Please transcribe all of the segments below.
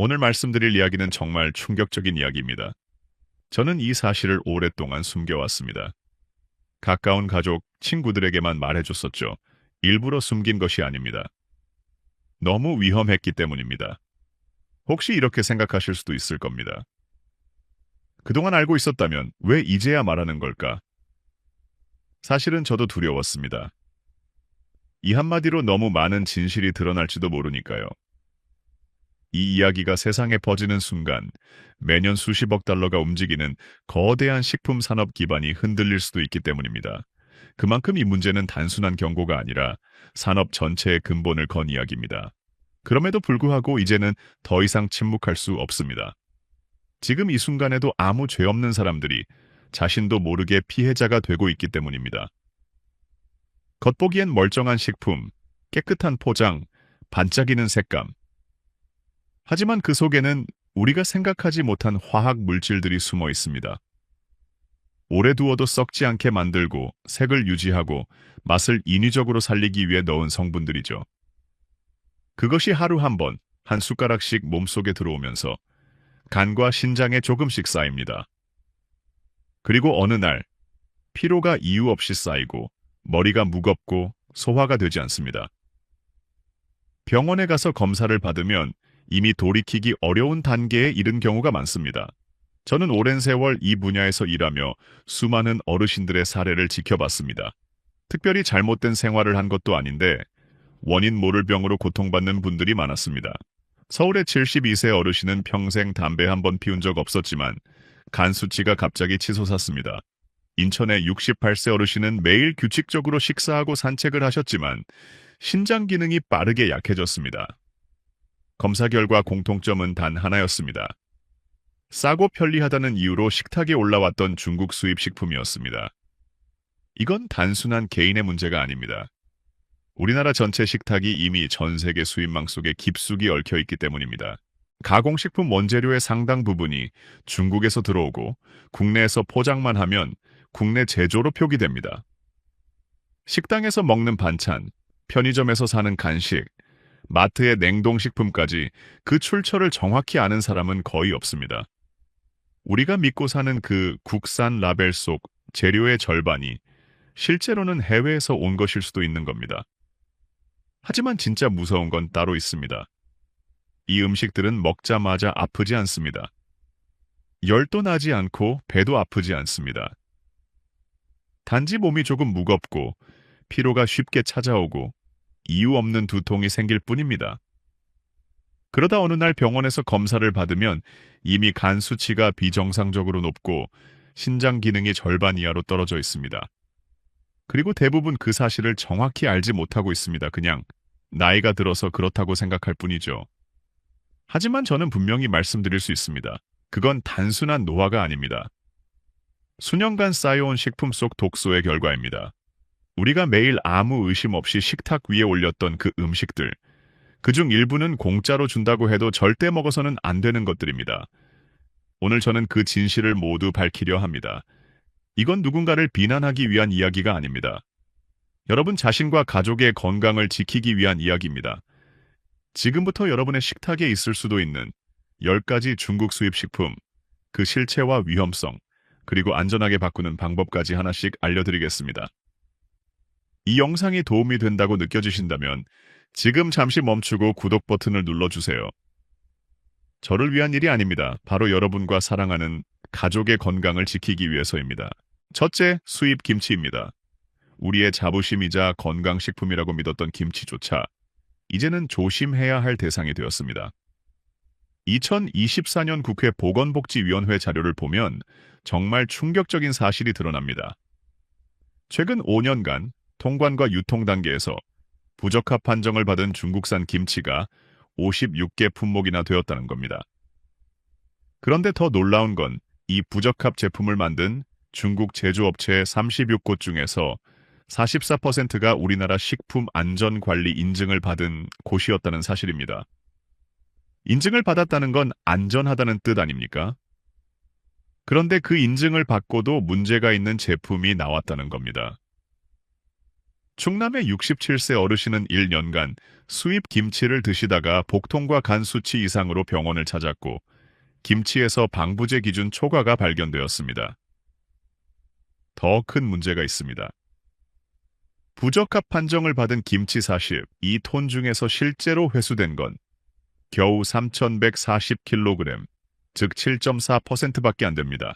오늘 말씀드릴 이야기는 정말 충격적인 이야기입니다. 저는 이 사실을 오랫동안 숨겨왔습니다. 가까운 가족, 친구들에게만 말해줬었죠. 일부러 숨긴 것이 아닙니다. 너무 위험했기 때문입니다. 혹시 이렇게 생각하실 수도 있을 겁니다. 그동안 알고 있었다면 왜 이제야 말하는 걸까? 사실은 저도 두려웠습니다. 이 한마디로 너무 많은 진실이 드러날지도 모르니까요. 이 이야기가 세상에 퍼지는 순간 매년 수십억 달러가 움직이는 거대한 식품 산업 기반이 흔들릴 수도 있기 때문입니다. 그만큼 이 문제는 단순한 경고가 아니라 산업 전체의 근본을 건 이야기입니다. 그럼에도 불구하고 이제는 더 이상 침묵할 수 없습니다. 지금 이 순간에도 아무 죄 없는 사람들이 자신도 모르게 피해자가 되고 있기 때문입니다. 겉보기엔 멀쩡한 식품, 깨끗한 포장, 반짝이는 색감, 하지만 그 속에는 우리가 생각하지 못한 화학 물질들이 숨어 있습니다. 오래 두어도 썩지 않게 만들고 색을 유지하고 맛을 인위적으로 살리기 위해 넣은 성분들이죠. 그것이 하루 한 번, 한 숟가락씩 몸속에 들어오면서 간과 신장에 조금씩 쌓입니다. 그리고 어느 날 피로가 이유 없이 쌓이고 머리가 무겁고 소화가 되지 않습니다. 병원에 가서 검사를 받으면 이미 돌이키기 어려운 단계에 이른 경우가 많습니다. 저는 오랜 세월 이 분야에서 일하며 수많은 어르신들의 사례를 지켜봤습니다. 특별히 잘못된 생활을 한 것도 아닌데 원인 모를 병으로 고통받는 분들이 많았습니다. 서울의 72세 어르신은 평생 담배 한 번 피운 적 없었지만 간 수치가 갑자기 치솟았습니다. 인천의 68세 어르신은 매일 규칙적으로 식사하고 산책을 하셨지만 신장 기능이 빠르게 약해졌습니다. 검사 결과 공통점은 단 하나였습니다. 싸고 편리하다는 이유로 식탁에 올라왔던 중국 수입 식품이었습니다. 이건 단순한 개인의 문제가 아닙니다. 우리나라 전체 식탁이 이미 전 세계 수입망 속에 깊숙이 얽혀 있기 때문입니다. 가공식품 원재료의 상당 부분이 중국에서 들어오고 국내에서 포장만 하면 국내 제조로 표기됩니다. 식당에서 먹는 반찬, 편의점에서 사는 간식, 마트의 냉동식품까지 그 출처를 정확히 아는 사람은 거의 없습니다. 우리가 믿고 사는 그 국산 라벨 속 재료의 절반이 실제로는 해외에서 온 것일 수도 있는 겁니다. 하지만 진짜 무서운 건 따로 있습니다. 이 음식들은 먹자마자 아프지 않습니다. 열도 나지 않고 배도 아프지 않습니다. 단지 몸이 조금 무겁고 피로가 쉽게 찾아오고 이유 없는 두통이 생길 뿐입니다. 그러다 어느 날 병원에서 검사를 받으면 이미 간 수치가 비정상적으로 높고 신장 기능이 절반 이하로 떨어져 있습니다. 그리고 대부분 그 사실을 정확히 알지 못하고 있습니다. 그냥 나이가 들어서 그렇다고 생각할 뿐이죠. 하지만 저는 분명히 말씀드릴 수 있습니다. 그건 단순한 노화가 아닙니다. 수년간 쌓여온 식품 속 독소의 결과입니다. 우리가 매일 아무 의심 없이 식탁 위에 올렸던 그 음식들, 그중 일부는 공짜로 준다고 해도 절대 먹어서는 안 되는 것들입니다. 오늘 저는 그 진실을 모두 밝히려 합니다. 이건 누군가를 비난하기 위한 이야기가 아닙니다. 여러분 자신과 가족의 건강을 지키기 위한 이야기입니다. 지금부터 여러분의 식탁에 있을 수도 있는 10가지 중국 수입 식품, 그 실체와 위험성, 그리고 안전하게 바꾸는 방법까지 하나씩 알려드리겠습니다. 이 영상이 도움이 된다고 느껴지신다면 지금 잠시 멈추고 구독 버튼을 눌러주세요. 저를 위한 일이 아닙니다. 바로 여러분과 사랑하는 가족의 건강을 지키기 위해서입니다. 첫째, 수입 김치입니다. 우리의 자부심이자 건강식품이라고 믿었던 김치조차 이제는 조심해야 할 대상이 되었습니다. 2024년 국회 보건복지위원회 자료를 보면 정말 충격적인 사실이 드러납니다. 최근 5년간 통관과 유통 단계에서 부적합 판정을 받은 중국산 김치가 56개 품목이나 되었다는 겁니다. 그런데 더 놀라운 건 이 부적합 제품을 만든 중국 제조업체 36곳 중에서 44%가 우리나라 식품안전관리 인증을 받은 곳이었다는 사실입니다. 인증을 받았다는 건 안전하다는 뜻 아닙니까? 그런데 그 인증을 받고도 문제가 있는 제품이 나왔다는 겁니다. 충남의 67세 어르신은 1년간 수입 김치를 드시다가 복통과 간 수치 이상으로 병원을 찾았고 김치에서 방부제 기준 초과가 발견되었습니다. 더 큰 문제가 있습니다. 부적합 판정을 받은 김치 42톤 중에서 실제로 회수된 건 겨우 3,140kg, 즉 7.4%밖에 안 됩니다.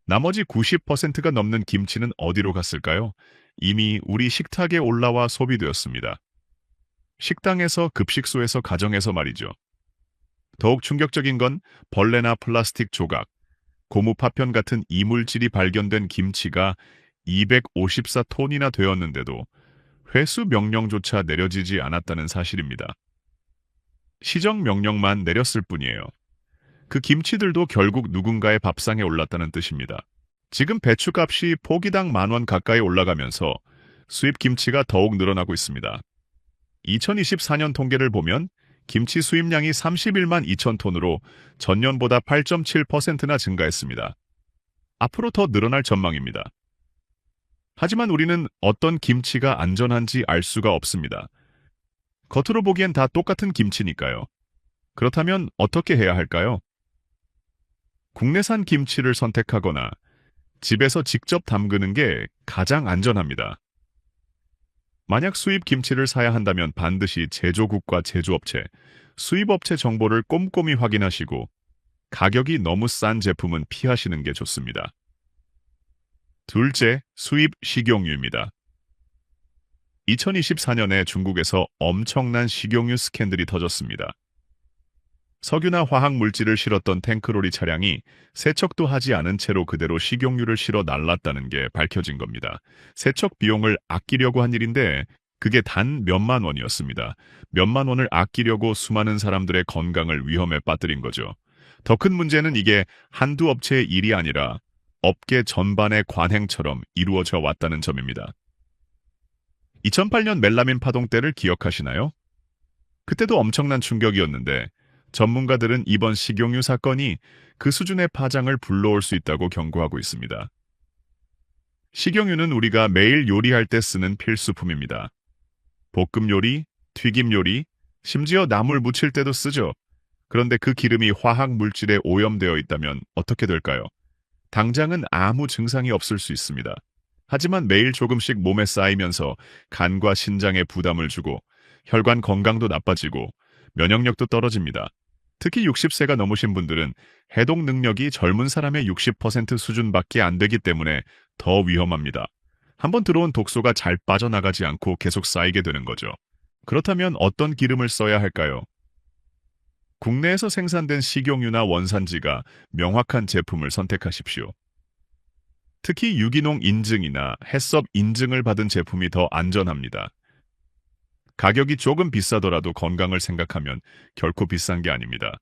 나머지 90%가 넘는 김치는 어디로 갔을까요? 이미 우리 식탁에 올라와 소비되었습니다. 식당에서, 급식소에서, 가정에서 말이죠. 더욱 충격적인 건 벌레나 플라스틱 조각, 고무 파편 같은 이물질이 발견된 김치가 254톤이나 되었는데도 회수 명령조차 내려지지 않았다는 사실입니다. 시정 명령만 내렸을 뿐이에요. 그 김치들도 결국 누군가의 밥상에 올랐다는 뜻입니다. 지금 배추값이 포기당 10,000원 가까이 올라가면서 수입 김치가 더욱 늘어나고 있습니다. 2024년 통계를 보면 김치 수입량이 31만 2천 톤으로 전년보다 8.7%나 증가했습니다. 앞으로 더 늘어날 전망입니다. 하지만 우리는 어떤 김치가 안전한지 알 수가 없습니다. 겉으로 보기엔 다 똑같은 김치니까요. 그렇다면 어떻게 해야 할까요? 국내산 김치를 선택하거나 집에서 직접 담그는 게 가장 안전합니다. 만약 수입 김치를 사야 한다면 반드시 제조국과 제조업체, 수입업체 정보를 꼼꼼히 확인하시고 가격이 너무 싼 제품은 피하시는 게 좋습니다. 둘째, 수입 식용유입니다. 2024년에 중국에서 엄청난 식용유 스캔들이 터졌습니다. 석유나 화학 물질을 실었던 탱크로리 차량이 세척도 하지 않은 채로 그대로 식용유를 실어 날랐다는 게 밝혀진 겁니다. 세척 비용을 아끼려고 한 일인데 그게 단 몇만 원이었습니다. 몇만 원을 아끼려고 수많은 사람들의 건강을 위험에 빠뜨린 거죠. 더 큰 문제는 이게 한두 업체의 일이 아니라 업계 전반의 관행처럼 이루어져 왔다는 점입니다. 2008년 멜라민 파동 때를 기억하시나요? 그때도 엄청난 충격이었는데 전문가들은 이번 식용유 사건이 그 수준의 파장을 불러올 수 있다고 경고하고 있습니다. 식용유는 우리가 매일 요리할 때 쓰는 필수품입니다. 볶음 요리, 튀김 요리, 심지어 나물 무칠 때도 쓰죠. 그런데 그 기름이 화학 물질에 오염되어 있다면 어떻게 될까요? 당장은 아무 증상이 없을 수 있습니다. 하지만 매일 조금씩 몸에 쌓이면서 간과 신장에 부담을 주고 혈관 건강도 나빠지고 면역력도 떨어집니다. 특히 60세가 넘으신 분들은 해독 능력이 젊은 사람의 60% 수준밖에 안 되기 때문에 더 위험합니다. 한번 들어온 독소가 잘 빠져나가지 않고 계속 쌓이게 되는 거죠. 그렇다면 어떤 기름을 써야 할까요? 국내에서 생산된 식용유나 원산지가 명확한 제품을 선택하십시오. 특히 유기농 인증이나 해썹 인증을 받은 제품이 더 안전합니다. 가격이 조금 비싸더라도 건강을 생각하면 결코 비싼 게 아닙니다.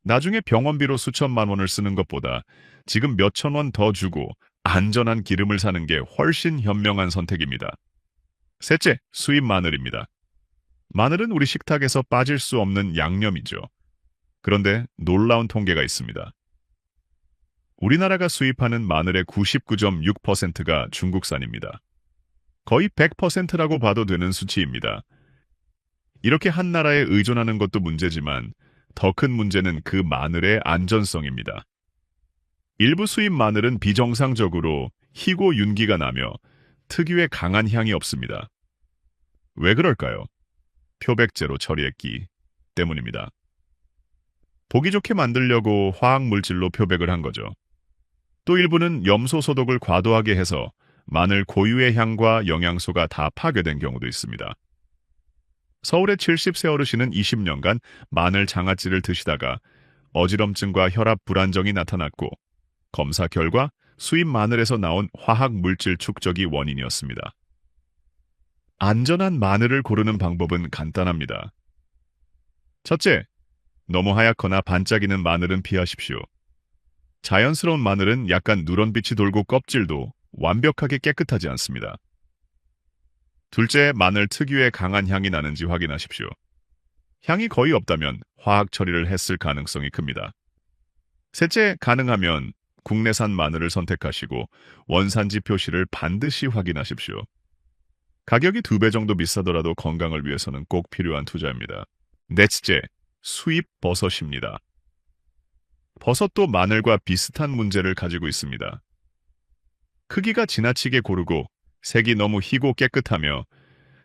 나중에 병원비로 수천만 원을 쓰는 것보다 지금 몇천 원 더 주고 안전한 기름을 사는 게 훨씬 현명한 선택입니다. 셋째, 수입 마늘입니다. 마늘은 우리 식탁에서 빠질 수 없는 양념이죠. 그런데 놀라운 통계가 있습니다. 우리나라가 수입하는 마늘의 99.6%가 중국산입니다. 거의 100%라고 봐도 되는 수치입니다. 이렇게 한 나라에 의존하는 것도 문제지만 더 큰 문제는 그 마늘의 안전성입니다. 일부 수입 마늘은 비정상적으로 희고 윤기가 나며 특유의 강한 향이 없습니다. 왜 그럴까요? 표백제로 처리했기 때문입니다. 보기 좋게 만들려고 화학 물질로 표백을 한 거죠. 또 일부는 염소 소독을 과도하게 해서 마늘 고유의 향과 영양소가 다 파괴된 경우도 있습니다. 서울의 70세 어르신은 20년간 마늘 장아찌를 드시다가 어지럼증과 혈압 불안정이 나타났고 검사 결과 수입 마늘에서 나온 화학 물질 축적이 원인이었습니다. 안전한 마늘을 고르는 방법은 간단합니다. 첫째, 너무 하얗거나 반짝이는 마늘은 피하십시오. 자연스러운 마늘은 약간 누런빛이 돌고 껍질도 완벽하게 깨끗하지 않습니다. 둘째, 마늘 특유의 강한 향이 나는지 확인하십시오. 향이 거의 없다면 화학 처리를 했을 가능성이 큽니다. 셋째, 가능하면 국내산 마늘을 선택하시고 원산지 표시를 반드시 확인하십시오. 가격이 2배 정도 비싸더라도 건강을 위해서는 꼭 필요한 투자입니다. 넷째, 수입 버섯입니다. 버섯도 마늘과 비슷한 문제를 가지고 있습니다. 크기가 지나치게 고르고 색이 너무 희고 깨끗하며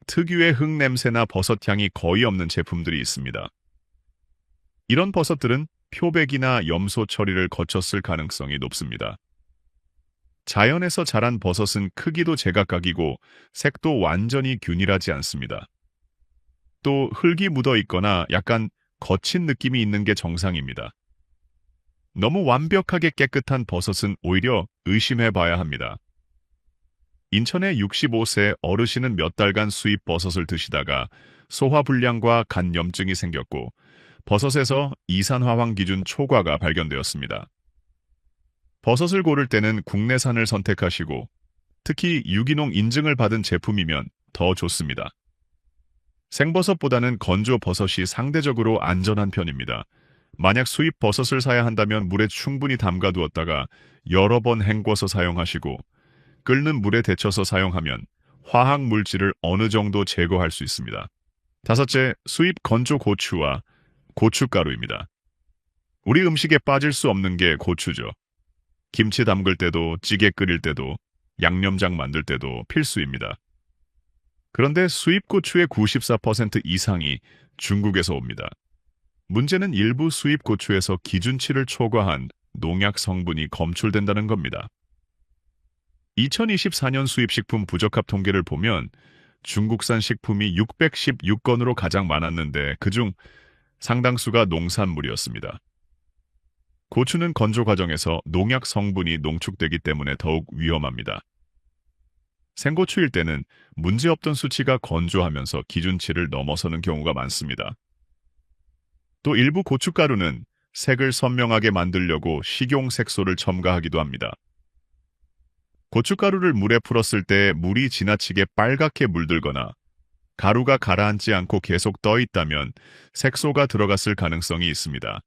특유의 흙냄새나 버섯 향이 거의 없는 제품들이 있습니다. 이런 버섯들은 표백이나 염소 처리를 거쳤을 가능성이 높습니다. 자연에서 자란 버섯은 크기도 제각각이고 색도 완전히 균일하지 않습니다. 또 흙이 묻어 있거나 약간 거친 느낌이 있는 게 정상입니다. 너무 완벽하게 깨끗한 버섯은 오히려 의심해 봐야 합니다. 인천의 65세 어르신은 몇 달간 수입 버섯을 드시다가 소화불량과 간염증이 생겼고 버섯에서 이산화황 기준 초과가 발견되었습니다. 버섯을 고를 때는 국내산을 선택하시고 특히 유기농 인증을 받은 제품이면 더 좋습니다. 생버섯보다는 건조 버섯이 상대적으로 안전한 편입니다. 만약 수입 버섯을 사야 한다면 물에 충분히 담가 두었다가 여러 번 헹궈서 사용하시고 끓는 물에 데쳐서 사용하면 화학 물질을 어느 정도 제거할 수 있습니다. 다섯째, 수입 건조 고추와 고춧가루입니다. 우리 음식에 빠질 수 없는 게 고추죠. 김치 담글 때도 찌개 끓일 때도 양념장 만들 때도 필수입니다. 그런데 수입 고추의 94% 이상이 중국에서 옵니다. 문제는 일부 수입 고추에서 기준치를 초과한 농약 성분이 검출된다는 겁니다. 2024년 수입식품 부적합 통계를 보면 중국산 식품이 616건으로 가장 많았는데 그중 상당수가 농산물이었습니다. 고추는 건조 과정에서 농약 성분이 농축되기 때문에 더욱 위험합니다. 생고추일 때는 문제없던 수치가 건조하면서 기준치를 넘어서는 경우가 많습니다. 또 일부 고춧가루는 색을 선명하게 만들려고 식용 색소를 첨가하기도 합니다. 고춧가루를 물에 풀었을 때 물이 지나치게 빨갛게 물들거나 가루가 가라앉지 않고 계속 떠 있다면 색소가 들어갔을 가능성이 있습니다.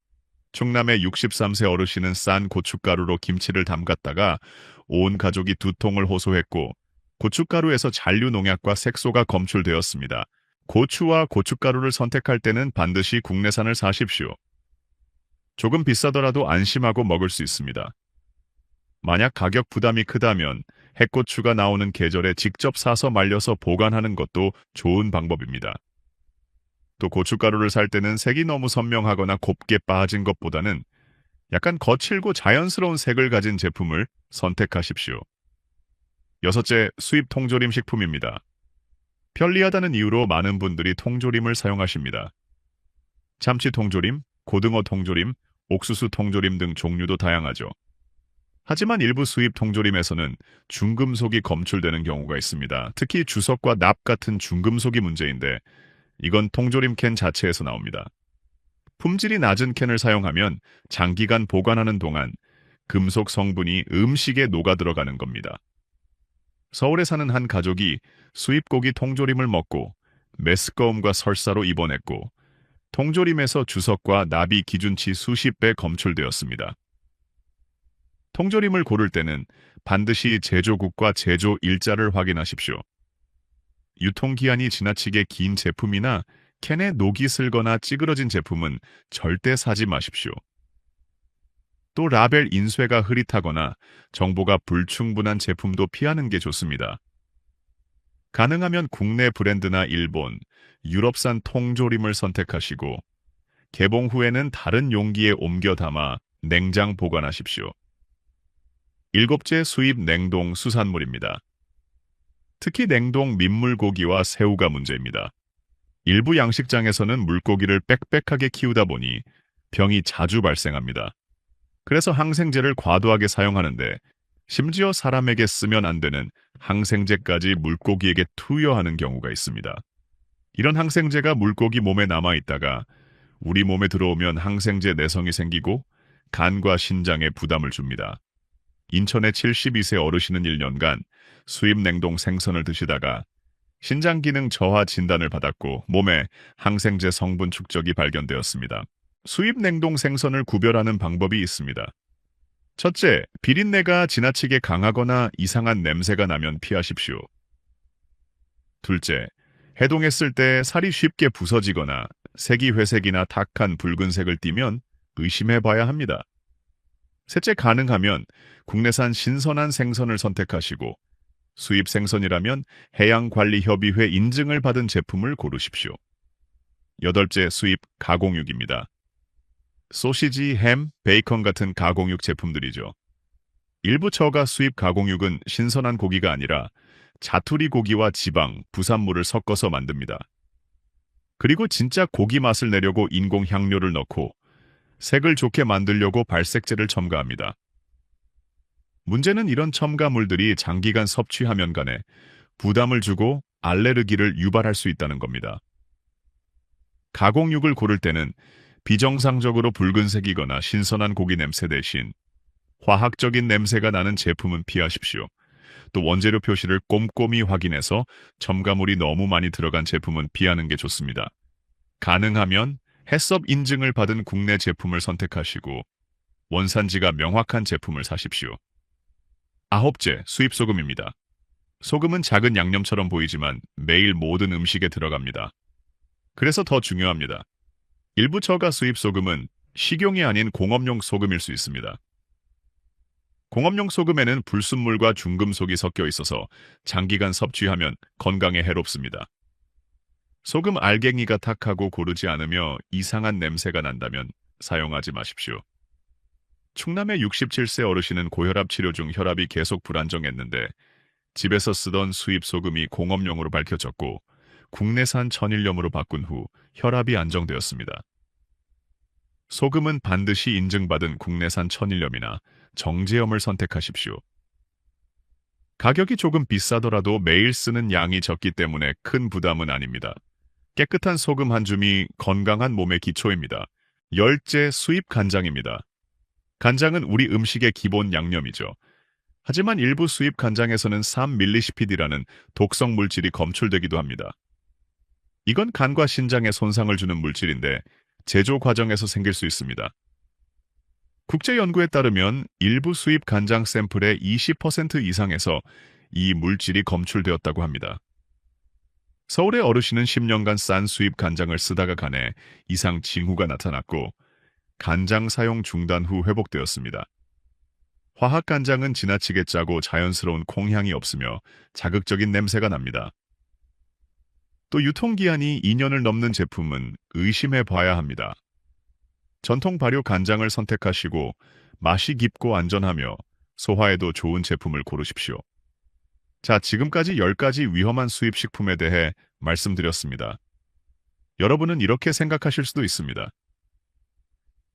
충남의 63세 어르신은 싼 고춧가루로 김치를 담갔다가 온 가족이 두통을 호소했고 고춧가루에서 잔류 농약과 색소가 검출되었습니다. 고추와 고춧가루를 선택할 때는 반드시 국내산을 사십시오. 조금 비싸더라도 안심하고 먹을 수 있습니다. 만약 가격 부담이 크다면 핵고추가 나오는 계절에 직접 사서 말려서 보관하는 것도 좋은 방법입니다. 또 고춧가루를 살 때는 색이 너무 선명하거나 곱게 빠진 것보다는 약간 거칠고 자연스러운 색을 가진 제품을 선택하십시오. 여섯째, 수입 통조림 식품입니다. 편리하다는 이유로 많은 분들이 통조림을 사용하십니다. 참치 통조림, 고등어 통조림, 옥수수 통조림 등 종류도 다양하죠. 하지만 일부 수입 통조림에서는 중금속이 검출되는 경우가 있습니다. 특히 주석과 납 같은 중금속이 문제인데 이건 통조림 캔 자체에서 나옵니다. 품질이 낮은 캔을 사용하면 장기간 보관하는 동안 금속 성분이 음식에 녹아 들어가는 겁니다. 서울에 사는 한 가족이 수입고기 통조림을 먹고 메스꺼움과 설사로 입원했고 통조림에서 주석과 납이 기준치 수십 배 검출되었습니다. 통조림을 고를 때는 반드시 제조국과 제조 일자를 확인하십시오. 유통기한이 지나치게 긴 제품이나 캔에 녹이 슬거나 찌그러진 제품은 절대 사지 마십시오. 또 라벨 인쇄가 흐릿하거나 정보가 불충분한 제품도 피하는 게 좋습니다. 가능하면 국내 브랜드나 일본, 유럽산 통조림을 선택하시고 개봉 후에는 다른 용기에 옮겨 담아 냉장 보관하십시오. 일곱째, 수입 냉동 수산물입니다. 특히 냉동 민물고기와 새우가 문제입니다. 일부 양식장에서는 물고기를 빽빽하게 키우다 보니 병이 자주 발생합니다. 그래서 항생제를 과도하게 사용하는데 심지어 사람에게 쓰면 안 되는 항생제까지 물고기에게 투여하는 경우가 있습니다. 이런 항생제가 물고기 몸에 남아있다가 우리 몸에 들어오면 항생제 내성이 생기고 간과 신장에 부담을 줍니다. 인천의 72세 어르신은 1년간 수입 냉동 생선을 드시다가 신장 기능 저하 진단을 받았고 몸에 항생제 성분 축적이 발견되었습니다. 수입 냉동 생선을 구별하는 방법이 있습니다. 첫째, 비린내가 지나치게 강하거나 이상한 냄새가 나면 피하십시오. 둘째, 해동했을 때 살이 쉽게 부서지거나 색이 회색이나 탁한 붉은색을 띠면 의심해 봐야 합니다. 셋째, 가능하면 국내산 신선한 생선을 선택하시고 수입 생선이라면 해양관리협의회 인증을 받은 제품을 고르십시오. 여덟째, 수입 가공육입니다. 소시지, 햄, 베이컨 같은 가공육 제품들이죠. 일부 처가 수입 가공육은 신선한 고기가 아니라 자투리 고기와 지방, 부산물을 섞어서 만듭니다. 그리고 진짜 고기 맛을 내려고 인공 향료를 넣고 색을 좋게 만들려고 발색제를 첨가합니다. 문제는 이런 첨가물들이 장기간 섭취하면 간에 부담을 주고 알레르기를 유발할 수 있다는 겁니다. 가공육을 고를 때는 비정상적으로 붉은색이거나 신선한 고기 냄새 대신 화학적인 냄새가 나는 제품은 피하십시오. 또 원재료 표시를 꼼꼼히 확인해서 첨가물이 너무 많이 들어간 제품은 피하는 게 좋습니다. 가능하면 해썹 인증을 받은 국내 제품을 선택하시고 원산지가 명확한 제품을 사십시오. 아홉째, 수입 소금입니다. 소금은 작은 양념처럼 보이지만 매일 모든 음식에 들어갑니다. 그래서 더 중요합니다. 일부 처가 수입 소금은 식용이 아닌 공업용 소금일 수 있습니다. 공업용 소금에는 불순물과 중금속이 섞여 있어서 장기간 섭취하면 건강에 해롭습니다. 소금 알갱이가 탁하고 고르지 않으며 이상한 냄새가 난다면 사용하지 마십시오. 충남의 67세 어르신은 고혈압 치료 중 혈압이 계속 불안정했는데 집에서 쓰던 수입 소금이 공업용으로 밝혀졌고 국내산 천일염으로 바꾼 후 혈압이 안정되었습니다. 소금은 반드시 인증받은 국내산 천일염이나 정제염을 선택하십시오. 가격이 조금 비싸더라도 매일 쓰는 양이 적기 때문에 큰 부담은 아닙니다. 깨끗한 소금 한 줌이 건강한 몸의 기초입니다. 열째, 수입 간장입니다. 간장은 우리 음식의 기본 양념이죠. 하지만 일부 수입 간장에서는 3밀리시피드라는 독성 물질이 검출되기도 합니다. 이건 간과 신장에 손상을 주는 물질인데 제조 과정에서 생길 수 있습니다. 국제연구에 따르면 일부 수입 간장 샘플의 20% 이상에서 이 물질이 검출되었다고 합니다. 서울의 어르신은 10년간 싼 수입 간장을 쓰다가 간에 이상 징후가 나타났고 간장 사용 중단 후 회복되었습니다. 화학 간장은 지나치게 짜고 자연스러운 콩향이 없으며 자극적인 냄새가 납니다. 또 유통기한이 2년을 넘는 제품은 의심해 봐야 합니다. 전통 발효 간장을 선택하시고 맛이 깊고 안전하며 소화에도 좋은 제품을 고르십시오. 자, 지금까지 10가지 위험한 수입 식품에 대해 말씀드렸습니다. 여러분은 이렇게 생각하실 수도 있습니다.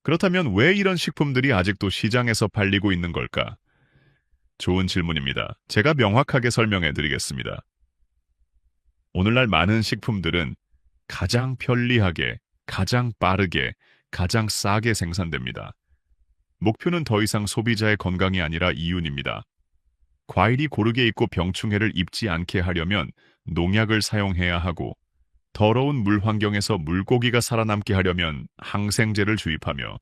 그렇다면 왜 이런 식품들이 아직도 시장에서 팔리고 있는 걸까? 좋은 질문입니다. 제가 명확하게 설명해 드리겠습니다. 오늘날 많은 식품들은 가장 편리하게, 가장 빠르게, 가장 싸게 생산됩니다. 목표는 더 이상 소비자의 건강이 아니라 이윤입니다. 과일이 고르게 익고 병충해를 입지 않게 하려면 농약을 사용해야 하고 더러운 물 환경에서 물고기가 살아남게 하려면 항생제를 주입하며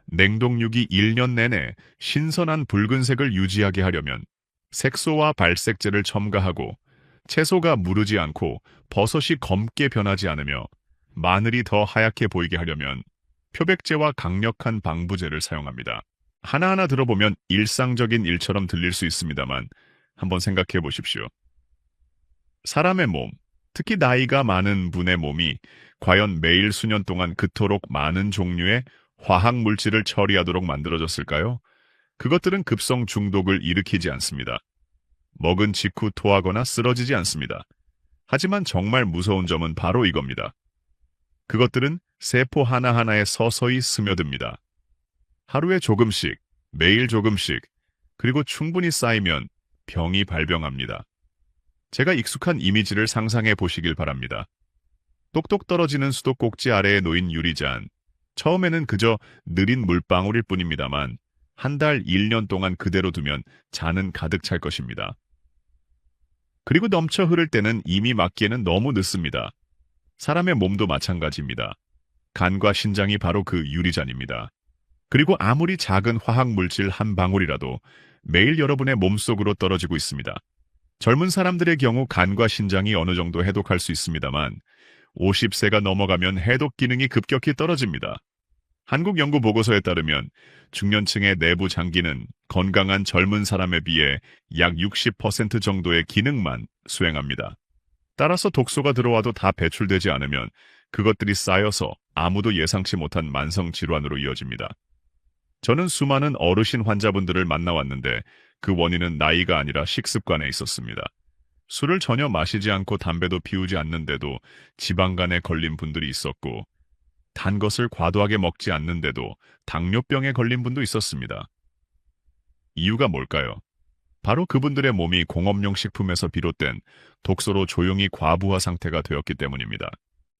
냉동육이 1년 내내 신선한 붉은색을 유지하게 하려면 색소와 발색제를 첨가하고 채소가 무르지 않고 버섯이 검게 변하지 않으며 마늘이 더 하얗게 보이게 하려면 표백제와 강력한 방부제를 사용합니다. 하나하나 들어보면 일상적인 일처럼 들릴 수 있습니다만 한번 생각해 보십시오. 사람의 몸, 특히 나이가 많은 분의 몸이 과연 매일 수년 동안 그토록 많은 종류의 화학 물질을 처리하도록 만들어졌을까요? 그것들은 급성 중독을 일으키지 않습니다. 먹은 직후 토하거나 쓰러지지 않습니다. 하지만 정말 무서운 점은 바로 이겁니다. 그것들은 세포 하나하나에 서서히 스며듭니다. 하루에 조금씩, 매일 조금씩, 그리고 충분히 쌓이면 병이 발병합니다. 제가 익숙한 이미지를 상상해 보시길 바랍니다. 똑똑 떨어지는 수도꼭지 아래에 놓인 유리잔. 처음에는 그저 느린 물방울일 뿐입니다만 한 달, 1년 동안 그대로 두면 잔은 가득 찰 것입니다. 그리고 넘쳐 흐를 때는 이미 막기에는 너무 늦습니다. 사람의 몸도 마찬가지입니다. 간과 신장이 바로 그 유리잔입니다. 그리고 아무리 작은 화학 물질 한 방울이라도 매일 여러분의 몸속으로 떨어지고 있습니다. 젊은 사람들의 경우 간과 신장이 어느 정도 해독할 수 있습니다만 50세가 넘어가면 해독 기능이 급격히 떨어집니다. 한국 연구 보고서에 따르면 중년층의 내부 장기는 건강한 젊은 사람에 비해 약 60% 정도의 기능만 수행합니다. 따라서 독소가 들어와도 다 배출되지 않으면 그것들이 쌓여서 아무도 예상치 못한 만성 질환으로 이어집니다. 저는 수많은 어르신 환자분들을 만나왔는데 그 원인은 나이가 아니라 식습관에 있었습니다. 술을 전혀 마시지 않고 담배도 피우지 않는데도 지방간에 걸린 분들이 있었고, 단 것을 과도하게 먹지 않는데도 당뇨병에 걸린 분도 있었습니다. 이유가 뭘까요? 바로 그분들의 몸이 공업용 식품에서 비롯된 독소로 조용히 과부하 상태가 되었기 때문입니다.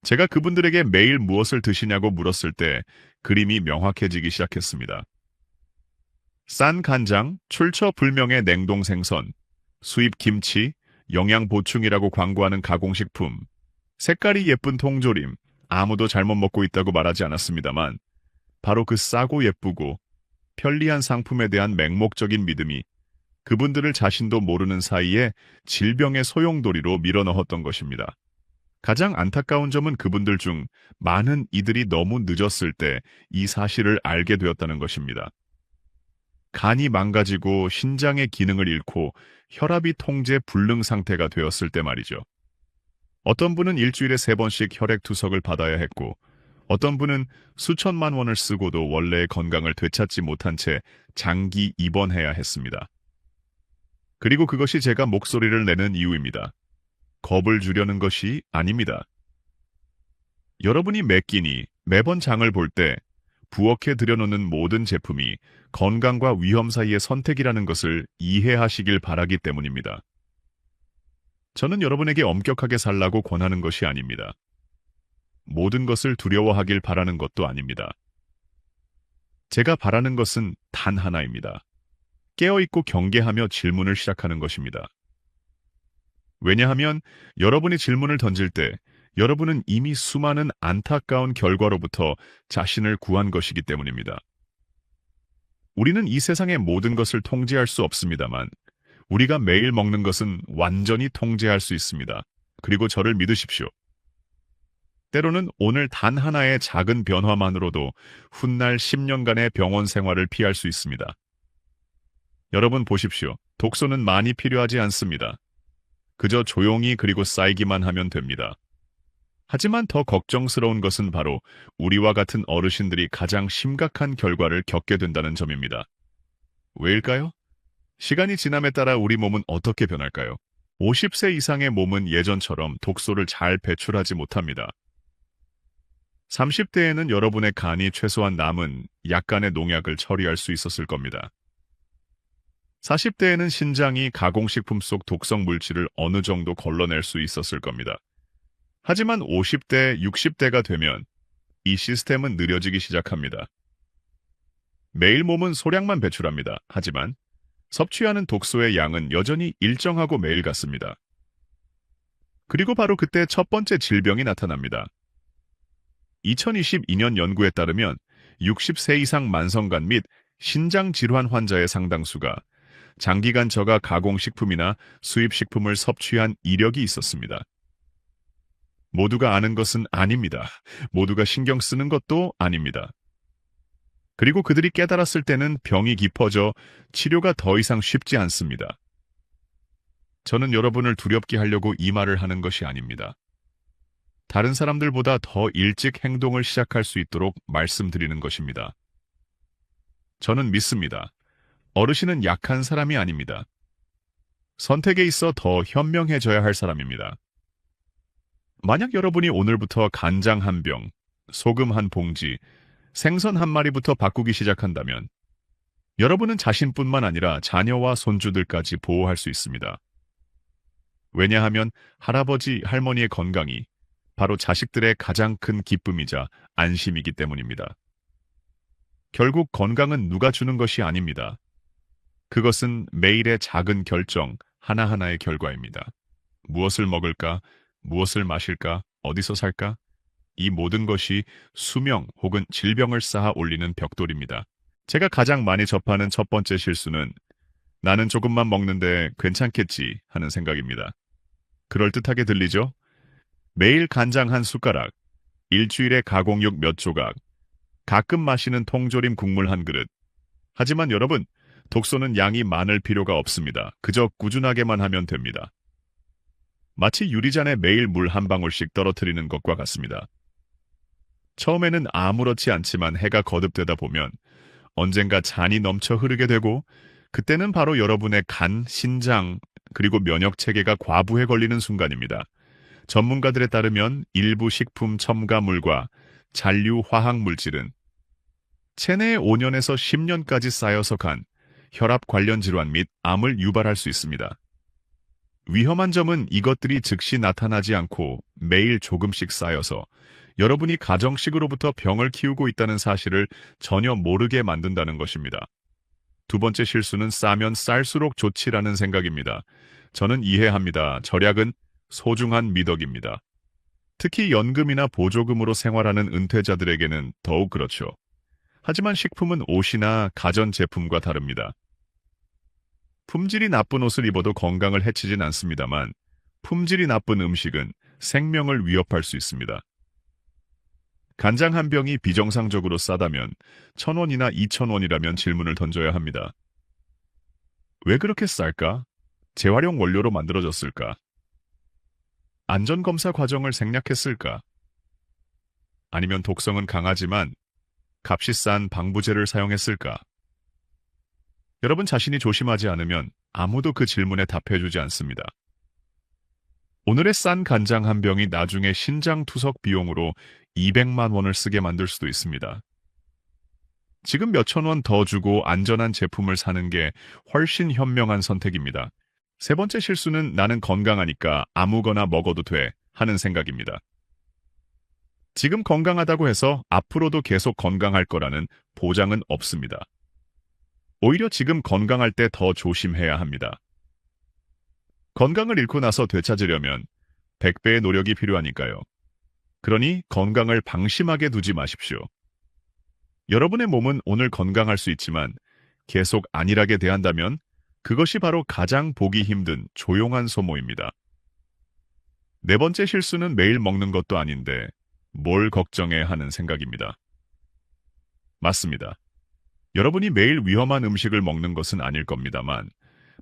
제가 그분들에게 매일 무엇을 드시냐고 물었을 때 그림이 명확해지기 시작했습니다. 싼 간장, 출처 불명의 냉동 생선, 수입 김치, 영양 보충이라고 광고하는 가공식품, 색깔이 예쁜 통조림, 아무도 잘못 먹고 있다고 말하지 않았습니다만 바로 그 싸고 예쁘고 편리한 상품에 대한 맹목적인 믿음이 그분들을 자신도 모르는 사이에 질병의 소용돌이로 밀어넣었던 것입니다. 가장 안타까운 점은 그분들 중 많은 이들이 너무 늦었을 때 이 사실을 알게 되었다는 것입니다. 간이 망가지고 신장의 기능을 잃고 혈압이 통제 불능 상태가 되었을 때 말이죠. 어떤 분은 일주일에 3번씩 혈액투석을 받아야 했고, 어떤 분은 수천만 원을 쓰고도 원래의 건강을 되찾지 못한 채 장기 입원해야 했습니다. 그리고 그것이 제가 목소리를 내는 이유입니다. 겁을 주려는 것이 아닙니다. 여러분이 매 끼니 매번 장을 볼 때 부엌에 들여놓는 모든 제품이 건강과 위험 사이의 선택이라는 것을 이해하시길 바라기 때문입니다. 저는 여러분에게 엄격하게 살라고 권하는 것이 아닙니다. 모든 것을 두려워하길 바라는 것도 아닙니다. 제가 바라는 것은 단 하나입니다. 깨어있고 경계하며 질문을 시작하는 것입니다. 왜냐하면 여러분이 질문을 던질 때 여러분은 이미 수많은 안타까운 결과로부터 자신을 구한 것이기 때문입니다. 우리는 이 세상의 모든 것을 통제할 수 없습니다만 우리가 매일 먹는 것은 완전히 통제할 수 있습니다. 그리고 저를 믿으십시오. 때로는 오늘 단 하나의 작은 변화만으로도 훗날 10년간의 병원 생활을 피할 수 있습니다. 여러분 보십시오. 독소는 많이 필요하지 않습니다. 그저 조용히 그리고 쌓이기만 하면 됩니다. 하지만 더 걱정스러운 것은 바로 우리와 같은 어르신들이 가장 심각한 결과를 겪게 된다는 점입니다. 왜일까요? 시간이 지남에 따라 우리 몸은 어떻게 변할까요? 50세 이상의 몸은 예전처럼 독소를 잘 배출하지 못합니다. 30대에는 여러분의 간이 최소한 남은 약간의 농약을 처리할 수 있었을 겁니다. 40대에는 신장이 가공식품 속 독성 물질을 어느 정도 걸러낼 수 있었을 겁니다. 하지만 50대, 60대가 되면 이 시스템은 느려지기 시작합니다. 매일 몸은 소량만 배출합니다. 하지만 섭취하는 독소의 양은 여전히 일정하고 매일 같습니다. 그리고 바로 그때 첫 번째 질병이 나타납니다. 2022년 연구에 따르면 60세 이상 만성간 및 신장질환 환자의 상당수가 장기간 저가 가공식품이나 수입식품을 섭취한 이력이 있었습니다. 모두가 아는 것은 아닙니다. 모두가 신경 쓰는 것도 아닙니다. 그리고 그들이 깨달았을 때는 병이 깊어져 치료가 더 이상 쉽지 않습니다. 저는 여러분을 두렵게 하려고 이 말을 하는 것이 아닙니다. 다른 사람들보다 더 일찍 행동을 시작할 수 있도록 말씀드리는 것입니다. 저는 믿습니다. 어르신은 약한 사람이 아닙니다. 선택에 있어 더 현명해져야 할 사람입니다. 만약 여러분이 오늘부터 간장 한 병, 소금 한 봉지, 생선 한 마리부터 바꾸기 시작한다면 여러분은 자신뿐만 아니라 자녀와 손주들까지 보호할 수 있습니다. 왜냐하면 할아버지, 할머니의 건강이 바로 자식들의 가장 큰 기쁨이자 안심이기 때문입니다. 결국 건강은 누가 주는 것이 아닙니다. 그것은 매일의 작은 결정 하나하나의 결과입니다. 무엇을 먹을까? 무엇을 마실까? 어디서 살까? 이 모든 것이 수명 혹은 질병을 쌓아 올리는 벽돌입니다. 제가 가장 많이 접하는 첫 번째 실수는 나는 조금만 먹는데 괜찮겠지 하는 생각입니다. 그럴듯하게 들리죠? 매일 간장 한 숟가락, 일주일에 가공육 몇 조각, 가끔 마시는 통조림 국물 한 그릇. 하지만 여러분, 독소는 양이 많을 필요가 없습니다. 그저 꾸준하게만 하면 됩니다. 마치 유리잔에 매일 물 한 방울씩 떨어뜨리는 것과 같습니다. 처음에는 아무렇지 않지만 해가 거듭되다 보면 언젠가 잔이 넘쳐 흐르게 되고 그때는 바로 여러분의 간, 신장, 그리고 면역 체계가 과부해 걸리는 순간입니다. 전문가들에 따르면 일부 식품 첨가물과 잔류 화학 물질은 체내에 5년에서 10년까지 쌓여서 간, 혈압 관련 질환 및 암을 유발할 수 있습니다. 위험한 점은 이것들이 즉시 나타나지 않고 매일 조금씩 쌓여서 여러분이 가정식으로부터 병을 키우고 있다는 사실을 전혀 모르게 만든다는 것입니다. 두 번째 실수는 싸면 쌀수록 좋지라는 생각입니다. 저는 이해합니다. 절약은 소중한 미덕입니다. 특히 연금이나 보조금으로 생활하는 은퇴자들에게는 더욱 그렇죠. 하지만 식품은 옷이나 가전제품과 다릅니다. 품질이 나쁜 옷을 입어도 건강을 해치진 않습니다만 품질이 나쁜 음식은 생명을 위협할 수 있습니다. 간장 한 병이 비정상적으로 싸다면 1,000원이나 2,000원이라면 질문을 던져야 합니다. 왜 그렇게 쌀까? 재활용 원료로 만들어졌을까? 안전검사 과정을 생략했을까? 아니면 독성은 강하지만 값이 싼 방부제를 사용했을까? 여러분 자신이 조심하지 않으면 아무도 그 질문에 답해주지 않습니다. 오늘의 싼 간장 한 병이 나중에 신장 투석 비용으로 200만 원을 쓰게 만들 수도 있습니다. 지금 몇천 원 더 주고 안전한 제품을 사는 게 훨씬 현명한 선택입니다. 세 번째 실수는 나는 건강하니까 아무거나 먹어도 돼 하는 생각입니다. 지금 건강하다고 해서 앞으로도 계속 건강할 거라는 보장은 없습니다. 오히려 지금 건강할 때 더 조심해야 합니다. 건강을 잃고 나서 되찾으려면 100배의 노력이 필요하니까요. 그러니 건강을 방심하게 두지 마십시오. 여러분의 몸은 오늘 건강할 수 있지만 계속 안일하게 대한다면 그것이 바로 가장 보기 힘든 조용한 소모입니다. 네 번째 실수는 매일 먹는 것도 아닌데 뭘 걱정해 하는 생각입니다. 맞습니다. 여러분이 매일 위험한 음식을 먹는 것은 아닐 겁니다만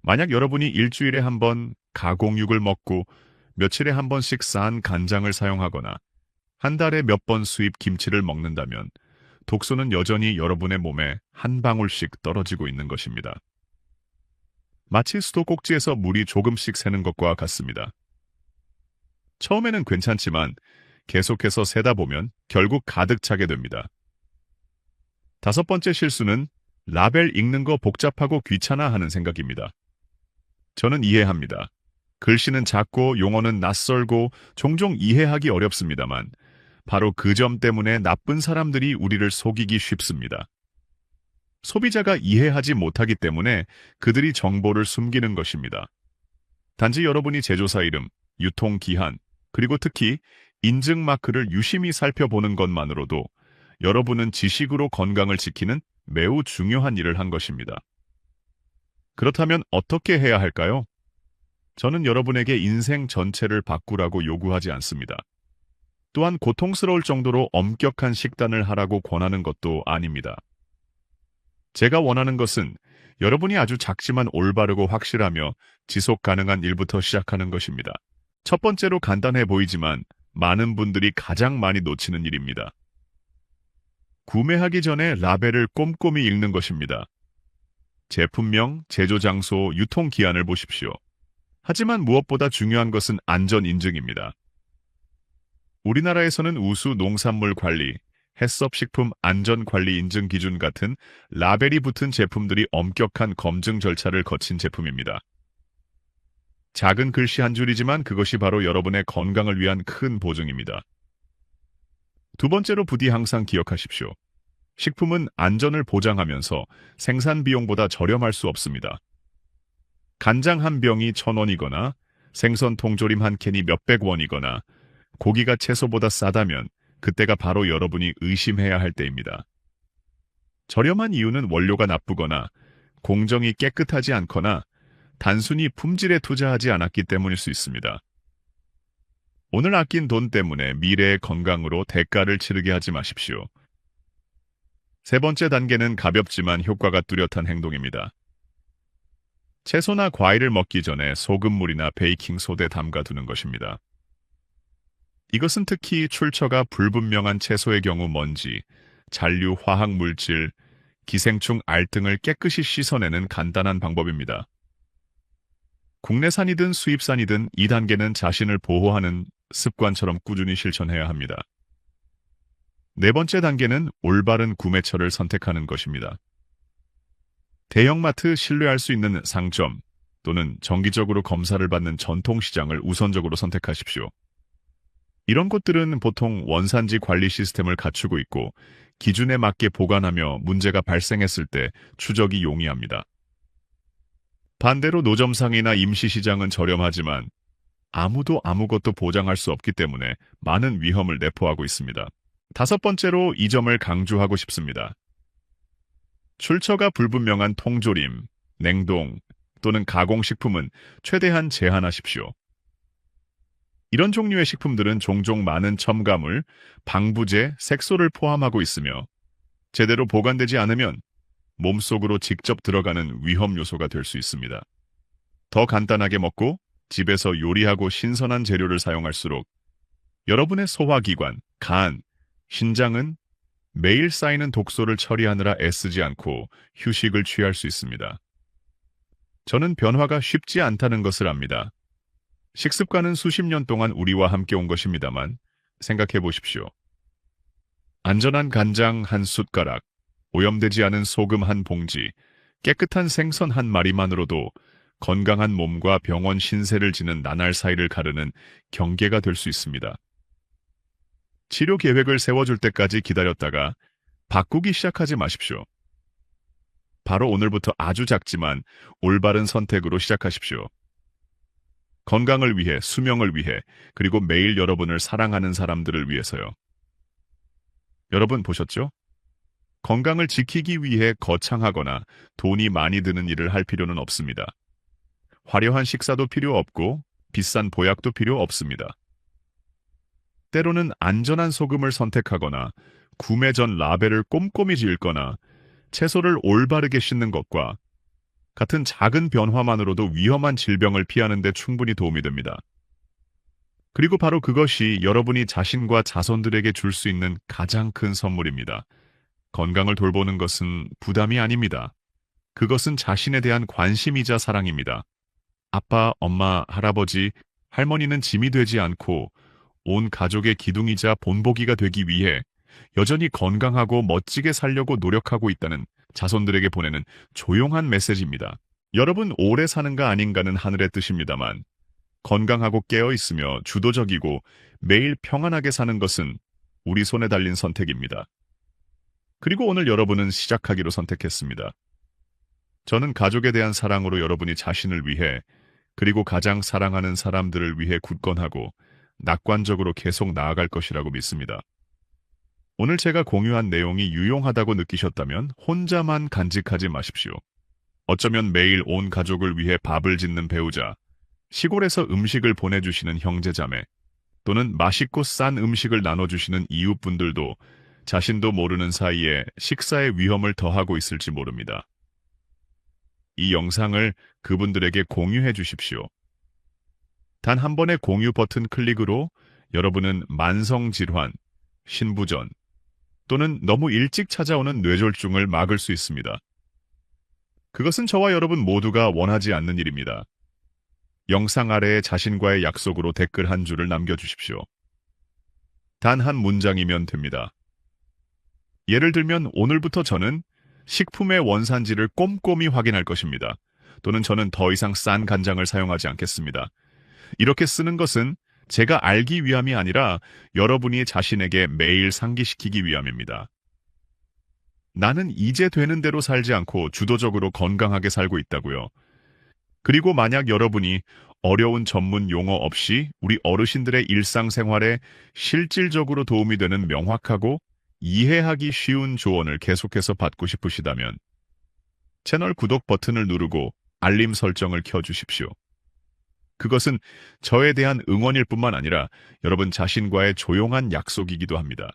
만약 여러분이 일주일에 한 번 가공육을 먹고 며칠에 한 번씩 싼 간장을 사용하거나 한 달에 몇 번 수입 김치를 먹는다면 독소는 여전히 여러분의 몸에 한 방울씩 떨어지고 있는 것입니다. 마치 수도꼭지에서 물이 조금씩 새는 것과 같습니다. 처음에는 괜찮지만 계속해서 세다 보면 결국 가득 차게 됩니다. 다섯 번째 실수는 라벨 읽는 거 복잡하고 귀찮아 하는 생각입니다. 저는 이해합니다. 글씨는 작고 용어는 낯설고 종종 이해하기 어렵습니다만 바로 그 점 때문에 나쁜 사람들이 우리를 속이기 쉽습니다. 소비자가 이해하지 못하기 때문에 그들이 정보를 숨기는 것입니다. 단지 여러분이 제조사 이름, 유통기한, 그리고 특히 인증 마크를 유심히 살펴보는 것만으로도 여러분은 지식으로 건강을 지키는 매우 중요한 일을 한 것입니다. 그렇다면 어떻게 해야 할까요? 저는 여러분에게 인생 전체를 바꾸라고 요구하지 않습니다. 또한 고통스러울 정도로 엄격한 식단을 하라고 권하는 것도 아닙니다. 제가 원하는 것은 여러분이 아주 작지만 올바르고 확실하며 지속 가능한 일부터 시작하는 것입니다. 첫 번째로 간단해 보이지만 많은 분들이 가장 많이 놓치는 일입니다. 구매하기 전에 라벨을 꼼꼼히 읽는 것입니다. 제품명, 제조 장소, 유통기한을 보십시오. 하지만 무엇보다 중요한 것은 안전 인증입니다. 우리나라에서는 우수 농산물 관리, 해썹식품 안전관리 인증 기준 같은 라벨이 붙은 제품들이 엄격한 검증 절차를 거친 제품입니다. 작은 글씨 한 줄이지만 그것이 바로 여러분의 건강을 위한 큰 보증입니다. 두 번째로 부디 항상 기억하십시오. 식품은 안전을 보장하면서 생산 비용보다 저렴할 수 없습니다. 간장 한 병이 1,000원이거나 생선 통조림 한 캔이 몇백 원이거나 고기가 채소보다 싸다면 그때가 바로 여러분이 의심해야 할 때입니다. 저렴한 이유는 원료가 나쁘거나 공정이 깨끗하지 않거나 단순히 품질에 투자하지 않았기 때문일 수 있습니다. 오늘 아낀 돈 때문에 미래의 건강으로 대가를 치르게 하지 마십시오. 세 번째 단계는 가볍지만 효과가 뚜렷한 행동입니다. 채소나 과일을 먹기 전에 소금물이나 베이킹소다에 담가두는 것입니다. 이것은 특히 출처가 불분명한 채소의 경우 먼지, 잔류 화학물질, 기생충 알 등을 깨끗이 씻어내는 간단한 방법입니다. 국내산이든 수입산이든 이 단계는 자신을 보호하는 습관처럼 꾸준히 실천해야 합니다. 네 번째 단계는 올바른 구매처를 선택하는 것입니다. 대형마트 신뢰할 수 있는 상점 또는 정기적으로 검사를 받는 전통시장을 우선적으로 선택하십시오. 이런 곳들은 보통 원산지 관리 시스템을 갖추고 있고 기준에 맞게 보관하며 문제가 발생했을 때 추적이 용이합니다. 반대로 노점상이나 임시시장은 저렴하지만 아무도 아무것도 보장할 수 없기 때문에 많은 위험을 내포하고 있습니다. 다섯 번째로 이 점을 강조하고 싶습니다. 출처가 불분명한 통조림, 냉동 또는 가공식품은 최대한 제한하십시오. 이런 종류의 식품들은 종종 많은 첨가물, 방부제, 색소를 포함하고 있으며 제대로 보관되지 않으면 몸속으로 직접 들어가는 위험 요소가 될 수 있습니다. 더 간단하게 먹고 집에서 요리하고 신선한 재료를 사용할수록 여러분의 소화기관, 간, 신장은 매일 쌓이는 독소를 처리하느라 애쓰지 않고 휴식을 취할 수 있습니다. 저는 변화가 쉽지 않다는 것을 압니다. 식습관은 수십 년 동안 우리와 함께 온 것입니다만 생각해 보십시오. 안전한 간장 한 숟가락, 오염되지 않은 소금 한 봉지, 깨끗한 생선 한 마리만으로도 건강한 몸과 병원 신세를 지는 나날 사이를 가르는 경계가 될 수 있습니다. 치료 계획을 세워줄 때까지 기다렸다가 바꾸기 시작하지 마십시오. 바로 오늘부터 아주 작지만 올바른 선택으로 시작하십시오. 건강을 위해, 수명을 위해, 그리고 매일 여러분을 사랑하는 사람들을 위해서요. 여러분 보셨죠? 건강을 지키기 위해 거창하거나 돈이 많이 드는 일을 할 필요는 없습니다. 화려한 식사도 필요 없고 비싼 보약도 필요 없습니다. 때로는 안전한 소금을 선택하거나 구매 전 라벨을 꼼꼼히 읽거나 채소를 올바르게 씻는 것과 같은 작은 변화만으로도 위험한 질병을 피하는 데 충분히 도움이 됩니다. 그리고 바로 그것이 여러분이 자신과 자손들에게 줄 수 있는 가장 큰 선물입니다. 건강을 돌보는 것은 부담이 아닙니다. 그것은 자신에 대한 관심이자 사랑입니다. 아빠, 엄마, 할아버지, 할머니는 짐이 되지 않고 온 가족의 기둥이자 본보기가 되기 위해 여전히 건강하고 멋지게 살려고 노력하고 있다는 자손들에게 보내는 조용한 메시지입니다. 여러분 오래 사는가 아닌가는 하늘의 뜻입니다만 건강하고 깨어있으며 주도적이고 매일 평안하게 사는 것은 우리 손에 달린 선택입니다. 그리고 오늘 여러분은 시작하기로 선택했습니다. 저는 가족에 대한 사랑으로 여러분이 자신을 위해 그리고 가장 사랑하는 사람들을 위해 굳건하고 낙관적으로 계속 나아갈 것이라고 믿습니다. 오늘 제가 공유한 내용이 유용하다고 느끼셨다면 혼자만 간직하지 마십시오. 어쩌면 매일 온 가족을 위해 밥을 짓는 배우자, 시골에서 음식을 보내주시는 형제자매, 또는 맛있고 싼 음식을 나눠주시는 이웃분들도 자신도 모르는 사이에 식사의 위험을 더하고 있을지 모릅니다. 이 영상을 그분들에게 공유해 주십시오. 단 한 번의 공유 버튼 클릭으로 여러분은 만성질환, 신부전, 또는 너무 일찍 찾아오는 뇌졸중을 막을 수 있습니다. 그것은 저와 여러분 모두가 원하지 않는 일입니다. 영상 아래에 자신과의 약속으로 댓글 한 줄을 남겨주십시오. 단 한 문장이면 됩니다. 예를 들면 오늘부터 저는 식품의 원산지를 꼼꼼히 확인할 것입니다. 또는 저는 더 이상 싼 간장을 사용하지 않겠습니다. 이렇게 쓰는 것은 제가 알기 위함이 아니라 여러분이 자신에게 매일 상기시키기 위함입니다. 나는 이제 되는 대로 살지 않고 주도적으로 건강하게 살고 있다고요. 그리고 만약 여러분이 어려운 전문 용어 없이 우리 어르신들의 일상생활에 실질적으로 도움이 되는 명확하고 이해하기 쉬운 조언을 계속해서 받고 싶으시다면 채널 구독 버튼을 누르고 알림 설정을 켜주십시오. 그것은 저에 대한 응원일 뿐만 아니라 여러분 자신과의 조용한 약속이기도 합니다.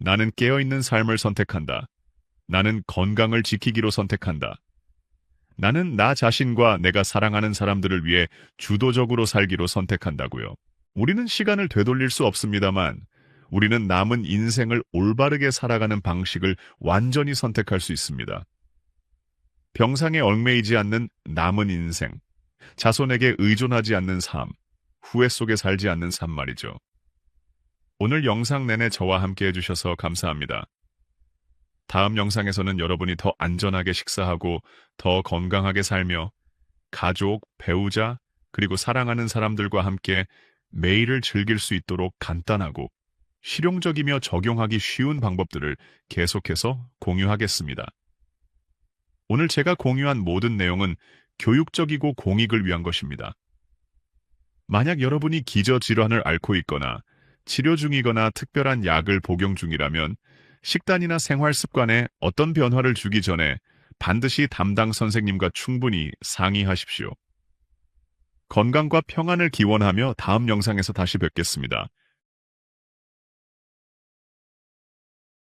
나는 깨어있는 삶을 선택한다. 나는 건강을 지키기로 선택한다. 나는 나 자신과 내가 사랑하는 사람들을 위해 주도적으로 살기로 선택한다고요. 우리는 시간을 되돌릴 수 없습니다만, 우리는 남은 인생을 올바르게 살아가는 방식을 완전히 선택할 수 있습니다. 병상에 얽매이지 않는 남은 인생, 자손에게 의존하지 않는 삶, 후회 속에 살지 않는 삶 말이죠. 오늘 영상 내내 저와 함께 해주셔서 감사합니다. 다음 영상에서는 여러분이 더 안전하게 식사하고 더 건강하게 살며 가족, 배우자, 그리고 사랑하는 사람들과 함께 매일을 즐길 수 있도록 간단하고 실용적이며 적용하기 쉬운 방법들을 계속해서 공유하겠습니다. 오늘 제가 공유한 모든 내용은 교육적이고 공익을 위한 것입니다. 만약 여러분이 기저질환을 앓고 있거나 치료 중이거나 특별한 약을 복용 중이라면 식단이나 생활 습관에 어떤 변화를 주기 전에 반드시 담당 선생님과 충분히 상의하십시오. 건강과 평안을 기원하며 다음 영상에서 다시 뵙겠습니다.